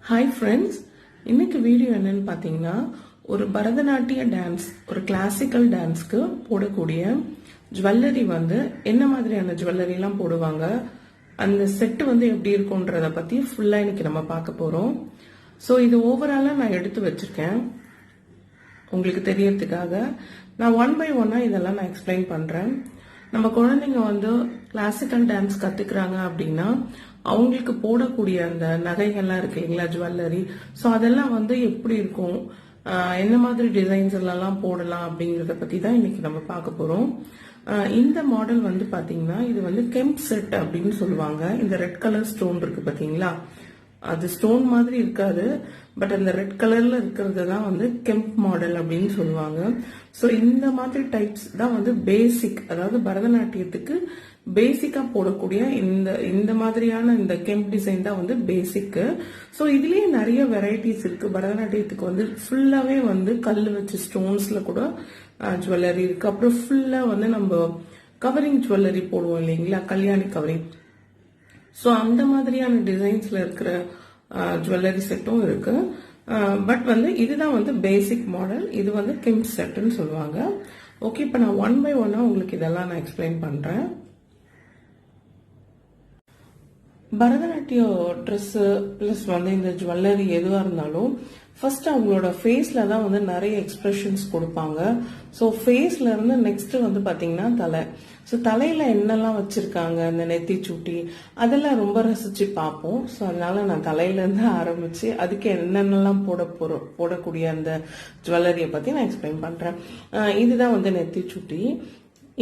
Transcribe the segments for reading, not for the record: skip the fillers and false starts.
Hi friends, இன்னைக்கு video என்னன்னு பார்த்தீங்கன்னா, ஒரு பரதநாட்டிய டான்ஸ், ஒரு கிளாசிக்கல் டான்ஸ்க்கு போடக்கூடிய ஜுவல்லரி என்ன மாதிரியான ஜுவல்லரிலாம் போடுவாங்க, அந்த செட்டு எப்படி இருக்கும்ன்றத பற்றி ஃபுல்லாக இன்னைக்கு நம்ம பார்க்க போகிறோம். ஸோ இது ஓவராலாக நான் எடுத்து வச்சிருக்கேன் உங்களுக்கு தெரியறதுக்காக. நான் ஒன் பை ஒன்னாக இதெல்லாம் நான் எக்ஸ்பிளைன் பண்ணுறேன். நம்ம குழந்தைங்க கிளாசிக்கல் டான்ஸ் கத்துக்கிறாங்க அப்படின்னா அவங்களுக்கு போடக்கூடிய அந்த நகைகள்லாம் இருக்கு இல்லைங்களா, ஜுவல்லரி. ஸோ அதெல்லாம் எப்படி இருக்கும், என்ன மாதிரி டிசைன்ஸ் எல்லாம் போடலாம் அப்படிங்கறத பத்தி தான் இன்னைக்கு நம்ம பார்க்க போறோம். இந்த மாடல் பாத்தீங்கன்னா இது கெம்ப் செட் அப்படின்னு சொல்லுவாங்க. இந்த ரெட் கலர் ஸ்டோன் இருக்கு பாத்தீங்களா, அது ஸ்டோன் மாதிரி இருக்காது, பட் அந்த ரெட் கலர்ல இருக்கிறது தான் கெம்ப் மாடல் அப்படின்னு சொல்லுவாங்க. ஸோ இந்த மாதிரி டைப்ஸ் தான் பேசிக், அதாவது பரதநாட்டியத்துக்கு பேசிக்கா போடக்கூடிய இந்த மாதிரியான இந்த கெம்ப் டிசைன் தான் பேசிக். ஸோ இதுலயே நிறைய வெரைட்டிஸ் இருக்கு. பரதநாட்டியத்துக்கு ஃபுல்லாவே கல் வச்சு ஸ்டோன்ஸ்ல கூட ஜுவல்லரி இருக்கு. அப்புறம் ஃபுல்லா நம்ம கவரிங் ஜுவல்லரி போடுவோம் இல்லைங்களா, கல்யாணி கவரிங். ஸோ அந்த மாதிரியான டிசைன்ஸ்ல இருக்கிற ஜுவல்லரி செட்டும் இருக்கு. பட் இதுதான் பேசிக் மாடல். இது கெம்ப் செட்னு சொல்லுவாங்க. ஓகே, இப்போ நான் ஒன் பை ஒன்னா உங்களுக்கு இதெல்லாம் நான் எக்ஸ்பிளைன் பண்றேன். பரதநாட்டிய ட்ரெஸ் பிளஸ் இந்த ஜுவல்லரி எதுவா இருந்தாலும் ஃபர்ஸ்ட் அவங்களோட ஃபேஸ்ல தான் நிறைய எக்ஸ்பிரஷன்ஸ் கொடுப்பாங்க. ஸோ ஃபேஸ்ல இருந்து நெக்ஸ்ட் பாத்தீங்கன்னா தலை. ஸோ தலையில என்னெல்லாம் வச்சிருக்காங்க, இந்த நெத்தி சூட்டி, அதெல்லாம் ரொம்ப ரசிச்சு பார்ப்போம். ஸோ அதனால நான் தலையில இருந்து ஆரம்பிச்சு அதுக்கு என்னென்னலாம் போடக்கூடிய அந்த ஜுவல்லரியை பத்தி நான் எக்ஸ்பிளைன் பண்றேன். இதுதான் நெத்தி சூட்டி.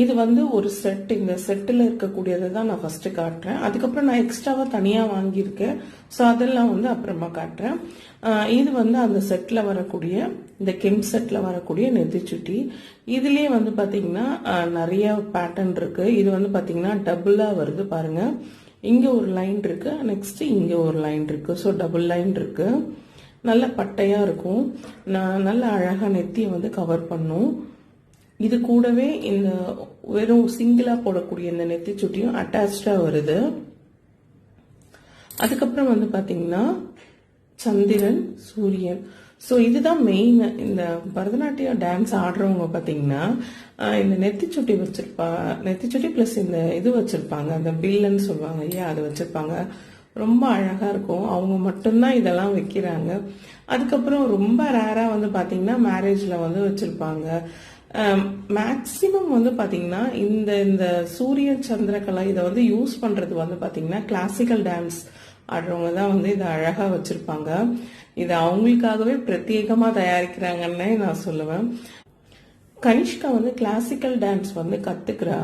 இது ஒரு செட். இந்த செட்டில் இருக்கக்கூடியதை தான் நான் ஃபர்ஸ்ட் காட்டுறேன். அதுக்கப்புறம் நான் எக்ஸ்ட்ராவா தனியா வாங்கியிருக்கேன். ஸோ அதெல்லாம் அப்புறமா காட்டுறேன். இது அந்த செட்ல வரக்கூடிய, இந்த கெம்ப் செட்ல வரக்கூடிய நெத்திச்சுட்டி. இதுலயே பாத்தீங்கன்னா நிறைய பேட்டர்ன் இருக்கு. இது பாத்தீங்கன்னா டபுளா வருது பாருங்க. இங்க ஒரு லைன் இருக்கு, நெக்ஸ்ட் இங்க ஒரு லைன் இருக்கு. ஸோ டபுள் லைன் இருக்கு. நல்ல பட்டையா இருக்கும். நல்ல அழகா நெத்தியை கவர் பண்ணும். இது கூடவே இந்த வெறும் சிங்கிளா போடக்கூடிய இந்த நெத்தி சுட்டியும் அட்டாச்சா வருது. அதுக்கப்புறம் பாத்தீங்கன்னா சந்திரன், சூரியன். ஸோ இதுதான் மெயின். இந்த பரதநாட்டிய டான்ஸ் ஆடுறவங்க பாத்தீங்கன்னா இந்த நெத்திச்சுட்டி நெத்திச்சுட்டி பிளஸ் இந்த இது வச்சிருப்பாங்க, அந்த பில்லுன்னு சொல்லுவாங்க இல்லையா, அது வச்சிருப்பாங்க. ரொம்ப அழகா இருக்கும். அவங்க மட்டும்தான் இதெல்லாம் வைக்கிறாங்க. அதுக்கப்புறம் ரொம்ப ரேரா பாத்தீங்கன்னா மேரேஜ்ல வச்சிருப்பாங்க. மேக்சிமம் பாத்தீங்கன்னா இந்த சூரிய சந்திரகலா இதை யூஸ் பண்றது பாத்தீங்கன்னா கிளாசிக்கல் டான்ஸ் ஆடுறவங்க தான் இதை அழகா வச்சிருப்பாங்க. இது அவங்களுக்காகவே பிரத்யேகமா தயாரிக்கிறாங்கன்னு நான் சொல்லுவேன். கனிஷ்கா கிளாசிக்கல் டான்ஸ் கத்துக்கிறா.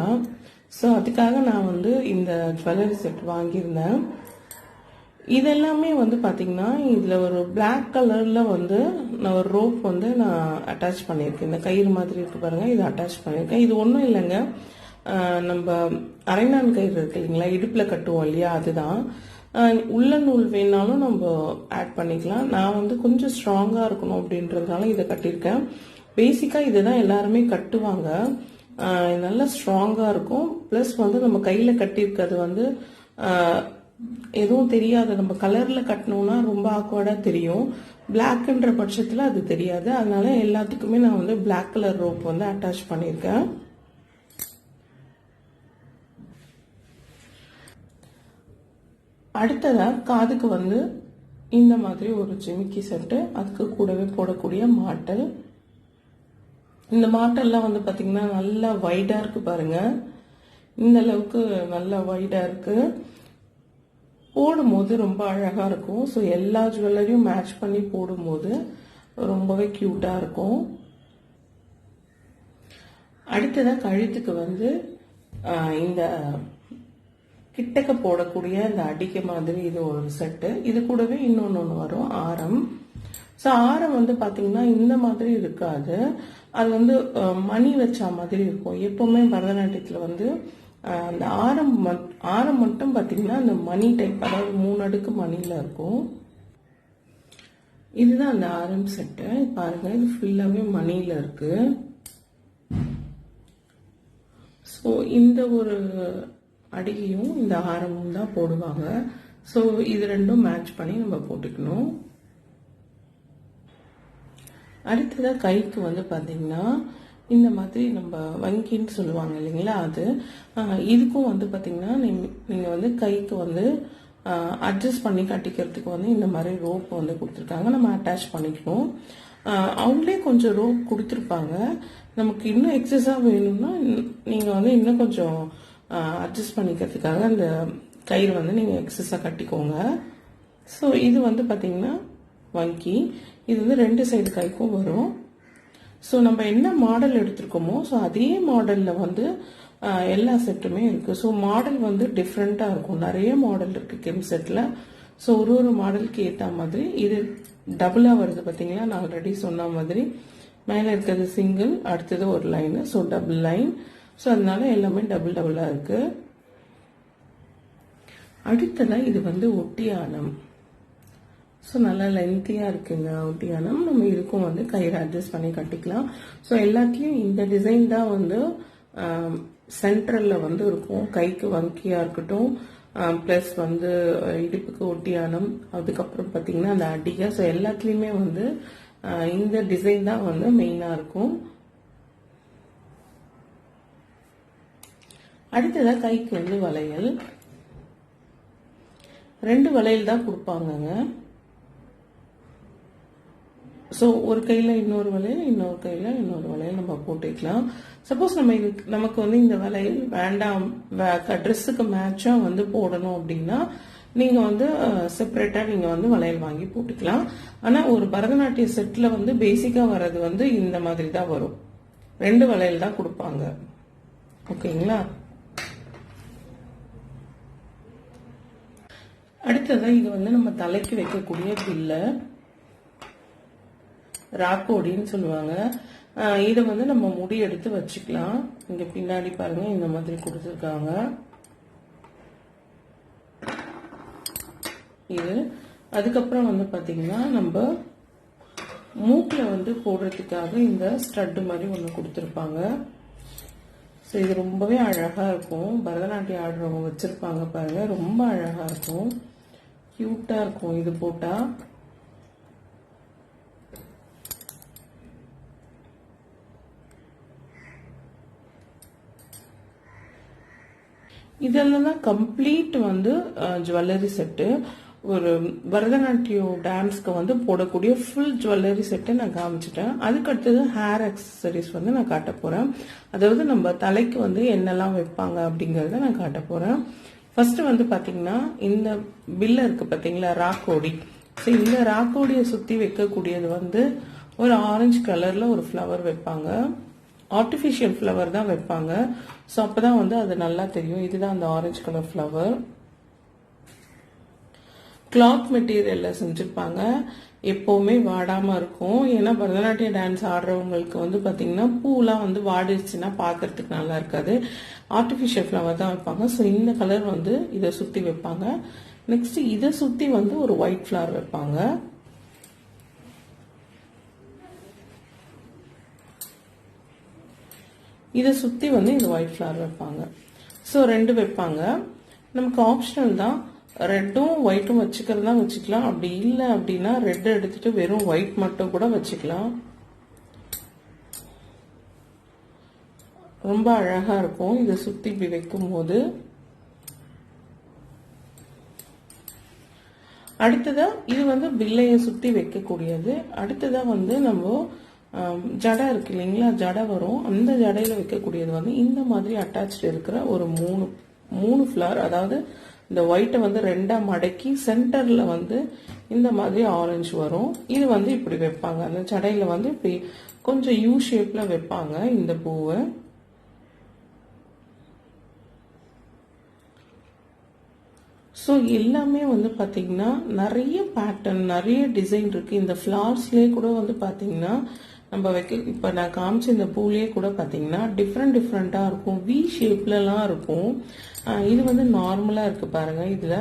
ஸோ அதுக்காக நான் இந்த ஜுவல்லரி செட் வாங்கியிருந்தேன். இதெல்லாமே பாத்தீங்கன்னா இதுல ஒரு பிளாக் கலர்ல நான் ஒரு ரோப் நான் அட்டாச் பண்ணியிருக்கேன். இந்த கயிறு மாதிரி இருக்கு பாருங்க, இதை அட்டாச் பண்ணியிருக்கேன். இது ஒன்றும் இல்லைங்க, நம்ம அரைநான் கயிறு இருக்கு இல்லைங்களா, இடுப்புல கட்டுவோம் இல்லையா, அதுதான். உள்ள நூல் வேணாலும் நம்ம ஆட் பண்ணிக்கலாம். நான் கொஞ்சம் ஸ்ட்ராங்கா இருக்கணும் அப்படின்றதுனால இதை கட்டியிருக்கேன். பேசிக்கா இதுதான் எல்லாருமே கட்டுவாங்க. நல்லா ஸ்ட்ராங்கா இருக்கும். பிளஸ் நம்ம கையில கட்டியிருக்கிறது எதுவும் தெரியாது. நம்ம கலர்ல கட்டணும்னா ரொம்ப ஆக்வர்டா தெரியும். பிளாக்ன்ற பட்சத்துல அது தெரியாது. அதனால எல்லாத்துக்குமே நான் பிளாக் கலர் ரோப் அட்டாச் பண்ணிருக்கேன். அடுத்ததா காதுக்கு இந்த மாதிரி ஒரு ஜிமிக்கி செட்டு, அதுக்கு கூடவே போடக்கூடிய மாட்டல். இந்த மாட்டல்லாம் பாத்தீங்கன்னா நல்லா வைடா இருக்கு பாருங்க. இந்த அளவுக்கு நல்லா வைடா இருக்கு. போடும்போது ரொம்ப அழகா இருக்கும். ஸோ எல்லா ஜுவல்லரியும் மேட்ச் பண்ணி போடும்போது ரொம்பவே கியூட்டா இருக்கும். அடுத்ததா கழுத்துக்கு இந்த கிட்டக்க போடக்கூடிய இந்த அடிக்க மாதிரி இது ஒரு செட்டு. இது கூடவே இன்னொன்னு வரும், ஆரம். ஸோ ஆரம் பாத்தீங்கன்னா இந்த மாதிரி இருக்காது. அது மணி வச்ச மாதிரி இருக்கும். எப்பவுமே பரதநாட்டியத்துல அந்த ஆரம் மட்டும் பாத்தீங்கன்னா அந்த மணி டைப், அதாவது 3 அடுக்கு மணில இருக்கும். இதுதான் அந்த ஆரம் செட்டு பாருங்க. இது ஃபுல்லாவே மணில இருக்கு. ஸோ இந்த ஒரு அடிகையும் இந்த ஆரமும் தான் போடுவாங்க. ஸோ இது ரெண்டும் மேட்ச் பண்ணி நம்ம போட்டுக்கணும். அடுத்ததாக கைக்கு வந்து பார்த்தீங்கன்னா இந்த மாதிரி நம்ம வங்கின்னு சொல்லுவாங்க இல்லைங்களா, அது இதுக்கும் வந்து பார்த்தீங்கன்னா நீங்கள் வந்து கைக்கு வந்து அட்ஜஸ்ட் பண்ணி கட்டிக்கிறதுக்கு வந்து இந்த மாதிரி ரோப் வந்து கொடுத்துருக்காங்க. நம்ம அட்டாச் பண்ணிக்கணும். அவங்களே கொஞ்சம் ரோப் கொடுத்துருப்பாங்க. நமக்கு இன்னும் எக்ஸஸாக வேணும்னா நீங்கள் வந்து இன்னும் கொஞ்சம் அட்ஜஸ்ட் பண்ணிக்கிறதுக்காக அந்த கயிறு வந்து நீங்கள் எக்ஸஸாக கட்டிக்கோங்க. ஸோ இது வந்து பார்த்தீங்கன்னா வங்கி. இது வந்து 2 சைடு கைக்கும் வரும். ஸோ நம்ம என்ன மாடல் எடுத்திருக்கோமோ ஸோ அதே மாடலில் வந்து எல்லா செட்டுமே இருக்குது. ஸோ மாடல் வந்து டிஃப்ரெண்ட்டாக இருக்கும். நிறைய மாடல் இருக்குது கிம் செட்டில். ஸோ ஒரு மாடலுக்கு ஏற்ற மாதிரி இது டபுளாக வருது பார்த்தீங்களா, நான் ஆல்ரெடி சொன்ன மாதிரி. மேலே இருக்கிறது சிங்கிள், அடுத்தது ஒரு line, so double line. So அதனால எல்லாமே டபுளாக இருக்குது. அடுத்ததாக இது வந்து ஒட்டியானம். ஸோ நல்லா லென்த்தியாக இருக்குங்க ஒட்டியானம். நம்ம இதுக்கும் வந்து கயிறு அட்ஜஸ்ட் பண்ணி கட்டிக்கலாம். ஸோ எல்லாத்துலேயும் இந்த டிசைன் தான் வந்து சென்ட்ரலில் வந்து இருக்கும். கைக்கு வங்கியாக இருக்கட்டும், ப்ளஸ் வந்து இடுப்புக்கு ஒட்டியானம், அதுக்கப்புறம் பார்த்தீங்கன்னா அந்த அடிகை. ஸோ எல்லாத்துலேயுமே வந்து இந்த டிசைன் தான் வந்து மெயினாக இருக்கும். அடுத்ததாக கைக்கு வந்து வளையல். 2 வளையல் தான் கொடுப்பாங்கங்க. ஸோ ஒரு கையில் இன்னொரு வளையல், இன்னொரு கையில் இன்னொரு வளையல் நம்ம போட்டுக்கலாம். சப்போஸ் நமக்கு வந்து இந்த வளையல் வேண்டாம், ட்ரெஸ்ஸுக்கு மேட்சாக வந்து போடணும் அப்படின்னா நீங்கள் வந்து செப்பரேட்டாக நீங்கள் வந்து வளையல் வாங்கி போட்டுக்கலாம். ஆனால் ஒரு பரதநாட்டிய செட்டில் வந்து பேசிக்காக வர்றது வந்து இந்த மாதிரி தான் வரும். 2 வளையல் தான் கொடுப்பாங்க. ஓகேங்களா. அடுத்ததான் இது வந்து நம்ம தலைக்கு வைக்கக்கூடிய பில்ல, ராக்கோடின்னு சொல்லுவாங்க. இதை வந்து நம்ம முடி எடுத்து வச்சுக்கலாம். இங்க பின்னாடி பாருங்க இந்த மாதிரி கொடுத்துருக்காங்க. இது அதுக்கப்புறம் வந்து பாத்தீங்கன்னா நம்ம மூக்குல வந்து போடுறதுக்காக இந்த ஸ்டட் மாதிரி ஒன்று கொடுத்துருப்பாங்க. ஸோ இது ரொம்பவே அழகா இருக்கும். பரதநாட்டியம் ஆடுறவங்க வச்சிருப்பாங்க பாருங்க, ரொம்ப அழகா இருக்கும், கியூட்டா இருக்கும் இது போட்டா. இதெல்லாம் தான் கம்ப்ளீட் வந்து ஜுவல்லரி செட்டு. ஒரு பரதநாட்டியம் டான்ஸ்க்கு வந்து போடக்கூடிய ஃபுல் ஜுவல்லரி செட்டை நான் காமிச்சிட்டேன். அதுக்கு அடுத்தது ஹேர் அக்சசரிஸ் வந்து நான் காட்ட போறேன். அதாவது நம்ம தலைக்கு வந்து என்னெல்லாம் வைப்பாங்க அப்படிங்கறத நான் காட்ட போறேன். ஃபர்ஸ்ட் வந்து பாத்தீங்கன்னா இந்த பில்ல இருக்கு பாத்தீங்களா, ராக்கோடி. ஸோ இந்த ராக்கோடியை சுத்தி வைக்கக்கூடியது வந்து ஒரு ஆரஞ்சு கலர்ல ஒரு ஃப்ளவர் வைப்பாங்க. ஆர்டிஃபிஷியல் ஃப்ளவர் தான் வைப்பாங்க. ஸோ அப்பதான் வந்து அது நல்லா தெரியும். இதுதான் அந்த ஆரஞ்சு கலர் ஃப்ளவர். கிளாத் மெட்டீரியல்ல செஞ்சிருப்பாங்க. எப்பவுமே வாடாம இருக்கும். ஏன்னா பரதநாட்டிய டான்ஸ் ஆடுறவங்களுக்கு வந்து பாத்தீங்கன்னா பூலாம் வந்து வாடிச்சுன்னா பாக்குறதுக்கு நல்லா இருக்காது. ஆர்டிபிஷியல் ஃப்ளவர் தான் வைப்பாங்க. ஸோ இந்த கலர் வந்து இதை சுத்தி வைப்பாங்க. நெக்ஸ்ட் இதை சுத்தி வந்து ஒரு ஒயிட் ஃப்ளவர் வைப்பாங்க. இதை சுத்தி வந்து இந்த ஒயிட் ஃப்ளவர் வைப்பாங்க. ஸோ 2 வைப்பாங்க. நமக்கு ஆப்ஷனல் தான். ரெட்டும் ஒயிட்டும் வச்சுக்கிறதா வச்சுக்கலாம். அப்படி இல்லை அப்படின்னா ரெட் எடுத்துட்டு வெறும் ஒயிட் மட்டும் கூட வச்சுக்கலாம். ரொம்ப அழகா இருக்கும் இதை சுத்தி இப்படி வைக்கும் போது. அடுத்ததா இது வந்து வில்லைய சுத்தி வைக்கக்கூடியது. அடுத்ததா வந்து நம்ம ஜடை இருக்கு இல்லைங்களா, ஜடை வரும். அந்த ஜடையில வைக்கக்கூடியது வந்து இந்த மாதிரி அட்டாச்சு இருக்கிற ஒரு மூணு ஃபிளவர். அதாவது இந்த ஒயிட்டை வந்து 2ஆ மடக்கி சென்டர்ல வந்து இந்த மாதிரி ஆரஞ்சு வரும். இது வந்து இப்படி வைப்பாங்க. அந்த ஜடையில வந்து இப்படி கொஞ்சம் யூ ஷேப்ல வைப்பாங்க இந்த பூவை. ஸோ எல்லாமே வந்து பார்த்தீங்கன்னா நிறைய பேட்டர்ன், நிறைய டிசைன் இருக்கு. இந்த ஃப்ளவர்ஸ்லேயே கூட வந்து பார்த்தீங்கன்னா நம்ம இப்போ நான் காமிச்ச இந்த பூலேயே கூட பார்த்தீங்கன்னா டிஃப்ரெண்ட்டாக இருக்கும். வி ஷேப்லலாம் இருக்கும். இது வந்து நார்மலாக இருக்கு பாருங்க. இதில்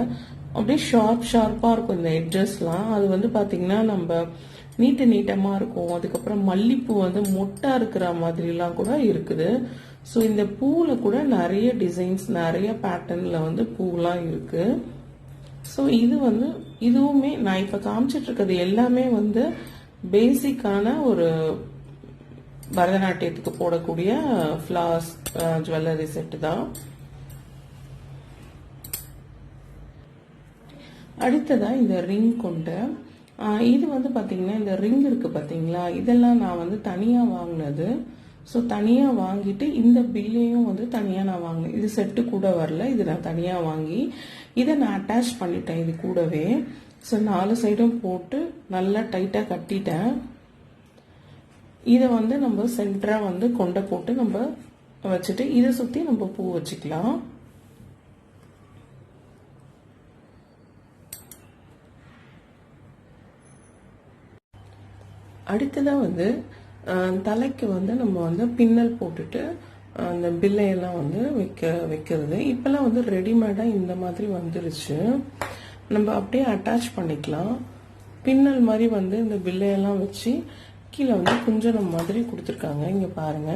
அப்படியே ஷார்ப்பாக இருக்கும் இந்த எட்ஜஸ்லாம். அது வந்து பார்த்தீங்கன்னா நம்ம நீட்டமாக இருக்கும். அதுக்கப்புறம் மல்லிப்பூ வந்து மொட்டா இருக்கிற மாதிரிலாம் கூட இருக்குது. ஸோ இந்த பூவில் கூட நிறைய டிசைன்ஸ், நிறைய பேட்டர்னில் வந்து பூலாம் இருக்கு. ஸோ இது வந்து இதுவுமே நான் இப்போ காமிச்சிட்டு இருக்கிறது எல்லாமே வந்து பேசிக்கான ஒரு பரதநாட்டியத்துக்கு போடக்கூடிய ஃப்ளார்ஸ் ஜுவல்லரி செட்டு தான். அடுத்ததா இந்த ரிங் கொண்ட இது வந்து பாத்தீங்கன்னா இந்த ரிங் இருக்கு பாத்தீங்களா, இதெல்லாம் நான் வந்து தனியா வாங்கினது. ஸோ தனியா வாங்கிட்டு இந்த பில்லையும் வந்து தனியா நான் வாங்கினேன். இது செட்டு கூட வரல, இது நான் தனியா வாங்கி இதை நான் அட்டாச் பண்ணிட்டேன் இது கூடவே. ஸோ 4 சைடும் போட்டு நல்லா டைட்டா கட்டிட்டேன். இதை வந்து நம்ம சென்டரா வந்து கொண்டை போட்டு நம்ம வச்சுட்டு இதை சுத்தி நம்ம பூ வச்சுக்கலாம். அடுத்ததா வந்து தலைக்கு வந்து நம்ம வந்து பின்னல் போட்டுட்டு அந்த பில்லையெல்லாம் வந்து வைக்கிறது. இப்பெல்லாம் வந்து ரெடிமேடா இந்த மாதிரி வந்துருச்சு, நம்ம அப்படியே அட்டாச் பண்ணிக்கலாம். பின்னல் மாதிரி வந்து இந்த பில்லையெல்லாம் வச்சு கீழே வந்து குஞ்சனம் மாதிரி கொடுத்துருக்காங்க, இங்க பாருங்க.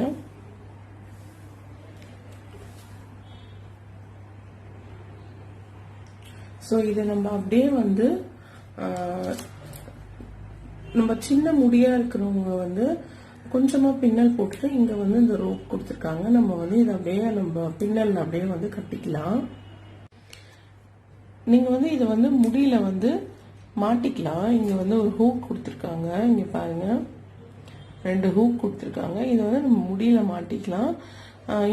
ஸோ இதை நம்ம அப்படியே வந்து நம்ம சின்ன முடியா இருக்கிறவங்க வந்து கொஞ்சமா பின்னல் போட்டுட்டு இங்க வந்து இந்த ரோப் கொடுத்துருக்காங்க. நம்ம வந்து இதை அப்படியே நம்ம பின்னல் அப்படியே வந்து கட்டிக்கலாம். நீங்க வந்து இதை வந்து முடியில வந்து மாட்டிக்கலாம். இங்க வந்து ஒரு ஹூக் கொடுத்துருக்காங்க, இங்க பாருங்க 2 ஹூக் கொடுத்துருக்காங்க. இதை வந்து நம்ம முடியில மாட்டிக்கலாம்.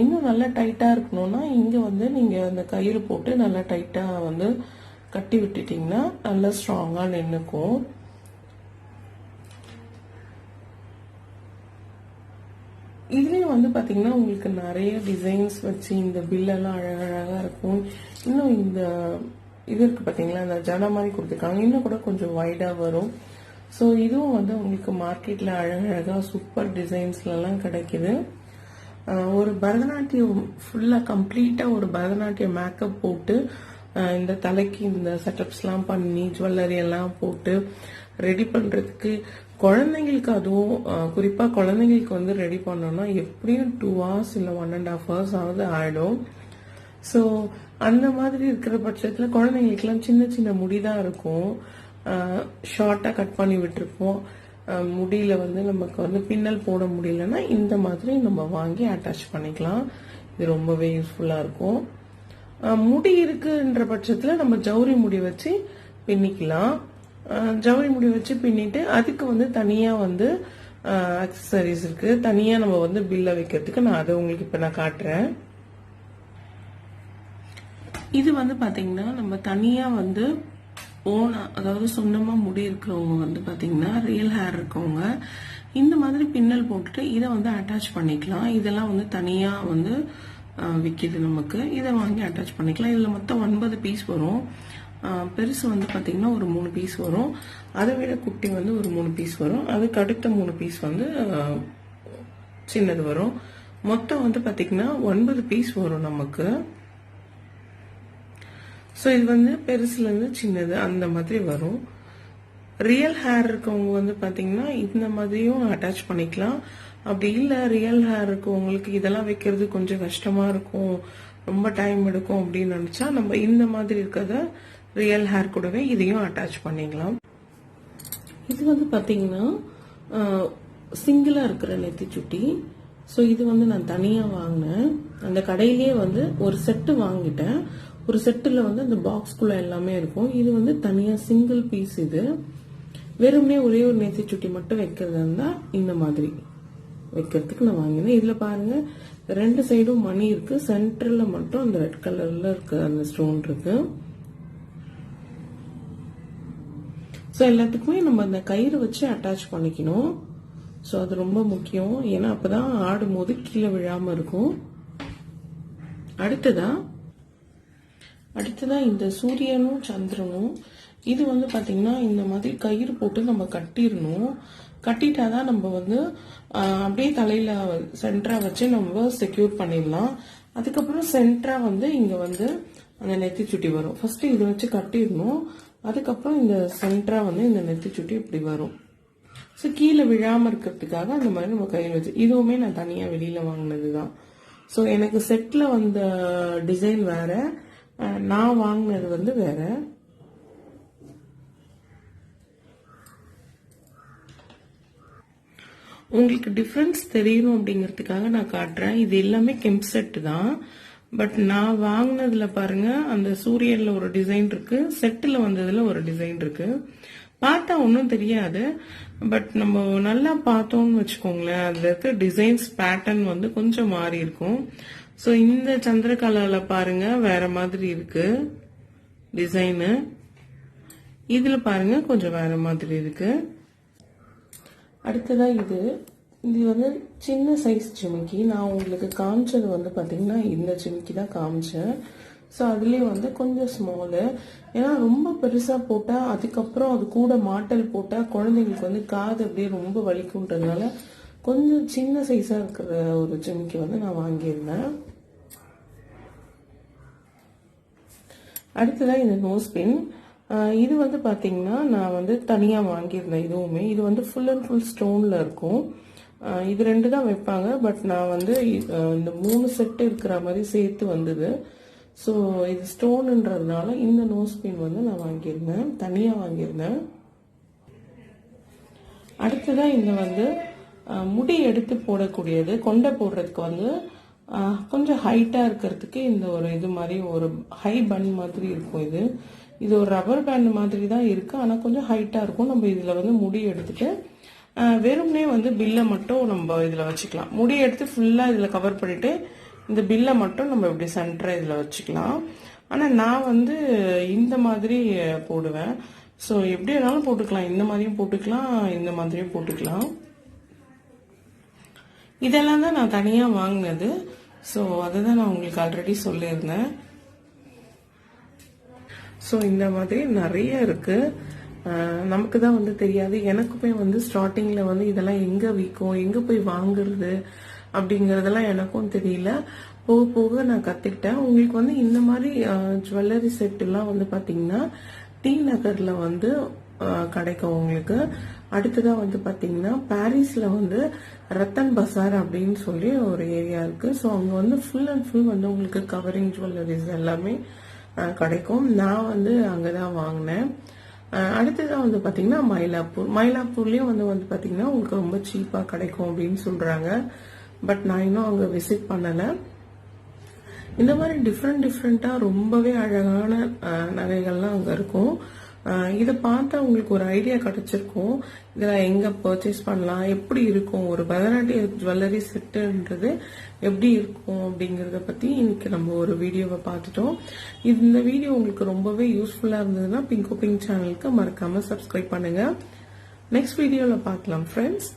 இன்னும் நல்லா டைட்டா இருக்கணும்னா இங்க வந்து நீங்க அந்த கயிறு போட்டு நல்லா டைட்டா வந்து கட்டி விட்டுட்டீங்கன்னா நல்லா ஸ்ட்ராங்கா நின்னுக்கும். இதுலயும் வந்து பாத்தீங்கன்னா உங்களுக்கு நிறைய டிசைன்ஸ் வச்சு இந்த பில்லெல்லாம் அழகழகா இருக்கும். இன்னும் இந்த இது இருக்கு பாத்தீங்களா, இந்த ஜன மாதிரி கொடுத்துருக்காங்க, இன்னும் கூட கொஞ்சம் வைடா வரும். ஸோ இதுவும் வந்து உங்களுக்கு மார்க்கெட்ல அழகழகா சூப்பர் டிசைன்ஸ்ல எல்லாம் கிடைக்குது. ஒரு பரதநாட்டியம் ஃபுல்லா கம்ப்ளீட்டா ஒரு பரதநாட்டிய மேக்கப் போட்டு இந்த தலைக்கு இந்த செட்டப்ஸ் எல்லாம் பண்ணி ஜுவல்லரி எல்லாம் போட்டு ரெடி பண்றதுக்கு குழந்தைங்களுக்கு, அதுவும் குறிப்பா குழந்தைங்களுக்கு வந்து ரெடி பண்ணோம்னா எப்படியும் 2 hours இல்ல 1.5 hours ஆகுது ஆயிடும். ஸோ அந்த மாதிரி இருக்கிற பட்சத்துல குழந்தைங்களுக்கு எல்லாம் சின்ன சின்ன முடிதான் இருக்கும், ஷார்ட்டா கட் பண்ணி விட்டுருப்போம். முடியில வந்து நமக்கு வந்து பின்னல் போட முடியலன்னா இந்த மாதிரி நம்ம வாங்கி அட்டாச் பண்ணிக்கலாம். இது ரொம்பவே யூஸ்ஃபுல்லா இருக்கும். முடி இருக்குன்ற பட்சத்துல நம்ம ஜவுரி முடி வச்சு பின்னிக்கலாம். ஜவுளி முடி வச்சு பின்னிட்டு அதுக்கு வந்து தனியா வந்து அக்சசரிஸ் இருக்கு, தனியா நம்ம வந்து பில்ல வைக்கிறதுக்கு. நான் அதை உங்களுக்கு இப்ப நான் காட்டுறேன். இது வந்து பாத்தீங்கன்னா நம்ம தனியா வந்து அதாவது சொந்தமா முடி இருக்கிறவங்க வந்து பாத்தீங்கன்னா ரியல் ஹேர் இருக்கவங்க இந்த மாதிரி பின்னல் போட்டுட்டு இதை வந்து அட்டாச் பண்ணிக்கலாம். இதெல்லாம் வந்து தனியா வந்து விற்கிது நமக்கு, இதை வாங்கி அட்டாச் பண்ணிக்கலாம். இதுல மொத்தம் 9 பீஸ் வரும். பெருசு வந்து பாத்தீங்கன்னா ஒரு 3 பீஸ் வரும், அதை விட குட்டி வந்து ஒரு 3 பீஸ் வரும், அதுக்கு அடுத்த 3 பீஸ் வந்து சின்னது வரும். மொத்தம் வந்து பாத்தீங்கன்னா 9 பீஸ் வரும் நமக்கு. ஸோ இது வந்து பெருசுல இருந்து சின்னது அந்த மாதிரி வரும். ரியல் ஹேர் இருக்கவங்க வந்து பாத்தீங்கன்னா இந்த மாதிரியும் அட்டாச் பண்ணிக்கலாம். அப்படி இல்லை ரியல் ஹேர் இருக்கவங்களுக்கு இதெல்லாம் வைக்கிறது கொஞ்சம் கஷ்டமா இருக்கும், ரொம்ப டைம் எடுக்கும் அப்படின்னு நினைச்சா நம்ம இந்த மாதிரி இருக்கிறத ரியல் ஹேர் கூடவே இதையும் அட்டாச் பண்ணிக்கலாம். இது வந்து பாத்தீங்கன்னா சிங்கிளா இருக்கிற நெத்தி சுட்டி. ஸோ இது வந்து நான் தனியா வாங்கினேன், அந்த கடையிலேயே வந்து ஒரு செட்டு வாங்கிட்டேன். ஒரு செட்டுல வந்து அந்த பாக்ஸ்குள்ள எல்லாமே இருக்கும். இது வந்து தனியா சிங்கிள் பீஸ். இது வெறுமனே ஒரே ஒரு நெத்தி சுட்டி மட்டும் வைக்கிறதா இருந்தா இந்த மாதிரி வைக்கிறதுக்கு நான் வாங்கினேன். இதுல பாருங்க 2 சைடும் மணி இருக்கு, சென்டர்ல மட்டும் அந்த ரெட் கலர்ல இருக்கு அந்த ஸ்டோன் இருக்கு. ஸோ எல்லாத்துக்குமே நம்ம அந்த கயிறு வச்சு அட்டாச் பண்ணிக்கணும். ஸோ அது ரொம்ப முக்கியம், ஏன்னா அப்பதான் ஆடும் போது கீழே விழாம இருக்கும். அடுத்ததா இந்த சூரியனும் சந்திரனும் இது வந்து பாத்தீங்கன்னா இந்த மாதிரி கயிறு போட்டு நம்ம கட்டிடணும். கட்டிட்டாதான் நம்ம வந்து அப்படியே தலையில சென்டரா வச்சு நம்ம செக்யூர் பண்ணிடலாம். அதுக்கப்புறம் சென்டரா வந்து இங்க வந்து அந்த நெத்தி சுட்டி வரும். ஃபர்ஸ்ட் இதை வச்சு கட்டிடணும், அதுக்கப்புறம் இந்த சென்டரா வந்து இந்த நெத்தி சுட்டி இப்படி வரும். ஸோ கீழே விழாம இருக்கிறதுக்காக அந்த மாதிரி நம்ம கையில் வச்சு, இதுவுமே நான் தனியா வெளியில வாங்கினதுதான். ஸோ எனக்கு செட்ல வந்த டிசைன் வேற, நான் வாங்கினது வந்து வேற. உங்களுக்கு டிஃப்ரென்ஸ் தெரியணும் அப்படிங்கிறதுக்காக நான் காட்டுறேன். இது எல்லாமே கெம்ப் செட் தான். பட் நான் வாங்கினதுல பாருங்க, அந்த சூரியன்ல ஒரு டிசைன் இருக்கு, செட்டில் வந்ததுல ஒரு டிசைன் இருக்கு. பார்த்தா ஒன்றும் தெரியாது, பட் நம்ம நல்லா பார்த்தோம்னு வச்சுக்கோங்களேன், அதுல இருக்க டிசைன்ஸ் பேட்டர்ன் வந்து கொஞ்சம் மாறி இருக்கும். ஸோ இந்த சந்திரகலால பாருங்க வேற மாதிரி இருக்கு டிசைனு, இதுல பாருங்க கொஞ்சம் வேற மாதிரி இருக்கு. அடுத்ததா இது வந்து சின்ன சைஸ் ஜிமிக்கி. நான் உங்களுக்கு காமிச்சது வந்து பாத்தீங்கன்னா இந்த ஜிமிக்கி தான் காமிச்சேன். ஸோ அதுலேயே வந்து கொஞ்சம் ஸ்மாலு, ஏன்னா ரொம்ப பெருசா போட்டா அதுக்கப்புறம் அது கூட மாட்டல் போட்டா குழந்தைங்களுக்கு வந்து காது அப்படியே ரொம்ப வலிக்குன்றதுனால கொஞ்சம் சின்ன சைஸா இருக்கிற ஒரு ஜிமிக்கி வந்து நான் வாங்கியிருந்தேன். அடுத்ததான் இந்த நோஸ் பின். இது வந்து பாத்தீங்கன்னா நான் வந்து தனியா வாங்கியிருந்தேன். இதுவுமே இது வந்து ஃபுல் அண்ட் ஃபுல் ஸ்டோன்ல இருக்கும். இது 2 தான் வைப்பாங்க, பட் நான் வந்து இந்த 3 செட் இருக்கிற மாதிரி சேர்த்து வந்தது. ஸோ இது ஸ்டோன்ன்றதுனால இந்த நோஸ் பின் வந்து நான் வாங்கியிருந்தேன், தனியா வாங்கியிருந்தேன். அடுத்ததான் இந்த வந்து முடி எடுத்து போடக்கூடியது, கொண்டை போடுறதுக்கு வந்து கொஞ்சம் ஹைட்டா இருக்கிறதுக்கு இந்த ஒரு இது மாதிரி ஒரு ஹை பன் மாதிரி இருக்கும். இது ஒரு ரப்பர் பேண்ட் மாதிரி தான் இருக்கு, ஆனா கொஞ்சம் ஹைட்டா இருக்கும். நம்ம இதுல வந்து முடி எடுத்துட்டு வெறும்னே வந்து பில்லை மட்டும் நம்ம இதுல வச்சுக்கலாம். முடி எடுத்து ஃபுல்லா இதுல கவர் பண்ணிட்டு இந்த பில்லை மட்டும் நம்ம இப்படி சென்டரா இதுல வச்சுக்கலாம். ஆனா நான் வந்து இந்த மாதிரி போடுவேன். ஸோ எப்படி வேணாலும் போட்டுக்கலாம், இந்த மாதிரியும் போட்டுக்கலாம், இந்த மாதிரியும் போட்டுக்கலாம். இதெல்லாம் தான் நான் தனியா வாங்கினது. ஸோ அதுதான் நான் உங்களுக்கு ஆல்ரெடி சொல்லியிருந்தேன். ஸோ இந்த மாதிரி நிறைய இருக்கு, நமக்கு தான் வந்து தெரியாது. எனக்குமே வந்து ஸ்டார்டிங்ல வந்து இதெல்லாம் எங்க விற்கும், எங்க போய் வாங்குறது அப்படிங்கறதெல்லாம் எனக்கும் தெரியல. போக போக நான் கத்துக்கிட்டேன். உங்களுக்கு வந்து இந்த மாதிரி ஜுவல்லரி செட் எல்லாம் வந்து பாத்தீங்கன்னா டி நகர்ல வந்து கிடைக்கும் உங்களுக்கு. அடுத்ததான் வந்து பாத்தீங்கன்னா பாரிஸ்ல வந்து ரத்தன் பசார் அப்படின்னு சொல்லி ஒரு ஏரியா இருக்கு. ஸோ அங்க வந்து ஃபுல் அண்ட் ஃபுல் வந்து உங்களுக்கு கவரிங் ஜுவல்லரிஸ் எல்லாமே கிடைக்கும். நான் வந்து அங்கதான் வாங்கினேன். அடுத்ததான் வந்து பாத்தீங்கன்னா மயிலாப்பூர்லயும் வந்து பாத்தீங்கன்னா உங்களுக்கு ரொம்ப சீப்பா கிடைக்கும் அப்படின்னு சொல்றாங்க. பட் நான் இன்னும் அங்க விசிட் பண்ணல. இந்த மாதிரி டிஃப்ரெண்டா ரொம்பவே அழகான நகைகள்லாம் அங்க இருக்கும். இதை பார்த்தா உங்களுக்கு ஒரு ஐடியா கிடைச்சிருக்கும், இதெல்லாம் எங்க பர்ச்சேஸ் பண்ணலாம், எப்படி இருக்கும், ஒரு பரதநாட்டிய ஜுவல்லரி செட்டுன்றது எப்படி இருக்கும் அப்படிங்கறத பத்தி இன்னைக்கு நம்ம ஒரு வீடியோவை பார்த்துட்டோம். இந்த வீடியோ உங்களுக்கு ரொம்பவே யூஸ்ஃபுல்லா இருந்ததுன்னா பிங்கோ பிங்க் சேனலுக்கு மறக்காம சப்ஸ்கிரைப் பண்ணுங்க. நெக்ஸ்ட் வீடியோல பார்க்கலாம் ஃப்ரெண்ட்ஸ்.